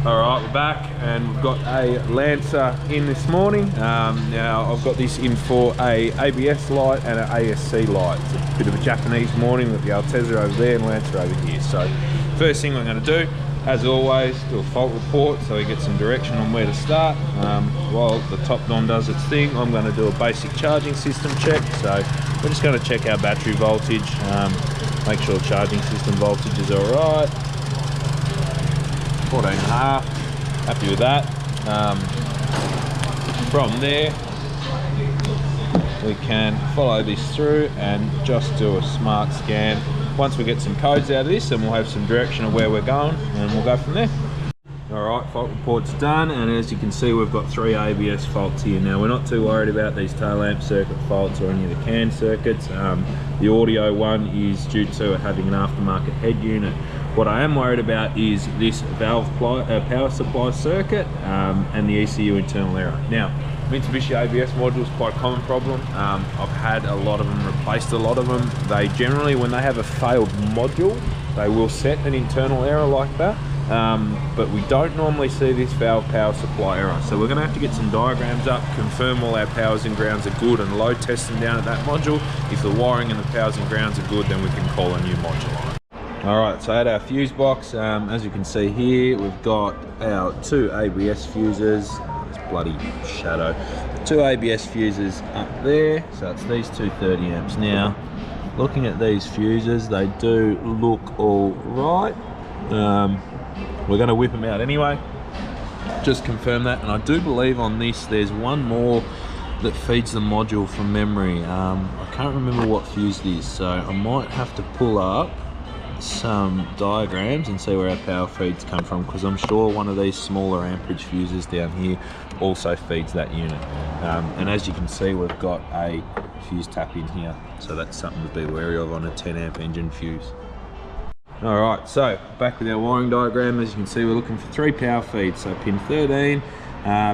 Alright, we're back and we've got a Lancer in this morning. Now I've got this in for a ABS light and an ASC light. It's a bit of a Japanese morning with the Altezza over there and Lancer over here. So first thing we're going to do, as always, do a fault report so we get some direction on where to start. While the top Don does its thing, I'm going to do a basic charging system check. So we're just going to check our battery voltage, make sure the charging system voltage is alright. 14.5, happy with that. From there we can follow this through and just do a smart scan. Once we get some codes out of this, then we'll have some direction of where we're going and we'll go from there. Alright, fault report's done, and as you can see we've got 3 ABS faults here. Now we're not too worried about these tail lamp circuit faults or any of the CAN circuits. The audio one is due to having an aftermarket head unit. What I am worried about is this valve power supply circuit and the ECU internal error. Now, Mitsubishi ABS module is quite a common problem. I've had a lot of them, replaced a lot of them. They generally, when they have a failed module, they will set an internal error like that. But we don't normally see this valve power supply error. So we're gonna have to get some diagrams up, confirm all our powers and grounds are good, and load test them down at that module. If the wiring and the powers and grounds are good, then we can call a new module on it. Alright, so at our fuse box, as you can see here, we've got our 2 ABS fuses. This bloody shadow. 2 ABS fuses up there, so it's these 230 amps. Now, looking at these fuses, they do look all right. We're going to whip them out anyway, just confirm that. And I do believe on this there's one more that feeds the module from memory. I can't remember what fuse it is, so I might have to pull up some diagrams and see where our power feeds come from, because I'm sure one of these smaller amperage fuses down here also feeds that unit. And as you can see, we've got a fuse tap in here, so that's something to be wary of on a 10 amp engine fuse. Alright, so back with our wiring diagram. As you can see, we're looking for 3 power feeds, so pin 13,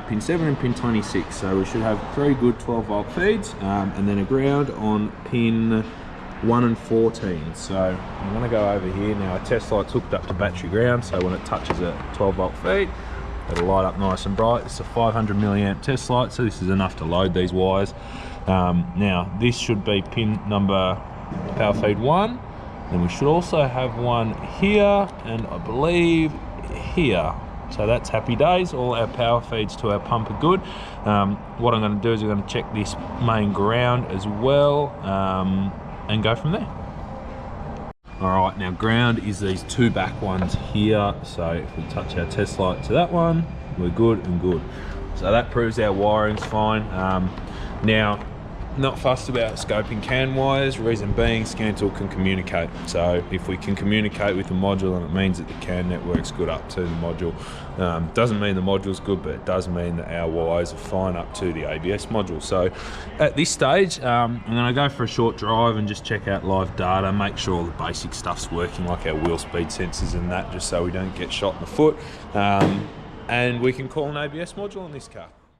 pin 7 and pin 26. So we should have 3 good 12 volt feeds, and then a ground on pin 1 and 14. So I'm going to go over here now. Our test light's hooked up to battery ground, so when it touches a 12 volt feed, it'll light up nice and bright. It's a 500 milliamp test light, so this is enough to load these wires. Now this should be pin number power feed 1. Then we should also have one here, and I believe here. So that's happy days. All our power feeds to our pump are good. What I'm going to do is we're going to check this main ground as well, and go from there. Alright, now ground is these 2 back ones here. So if we touch our test light to that one, we're good and good. So that proves our wiring's fine. Now, not fussed about scoping CAN wires, reason being scan tool can communicate. So if we can communicate with the module, and it means that the CAN network's good up to the module. Doesn't mean the module's good, but it does mean that our wires are fine up to the ABS module. So at this stage, I'm gonna go for a short drive and just check out live data, make sure all the basic stuff's working, like our wheel speed sensors and that, just so we don't get shot in the foot. And we can call an ABS module on this car.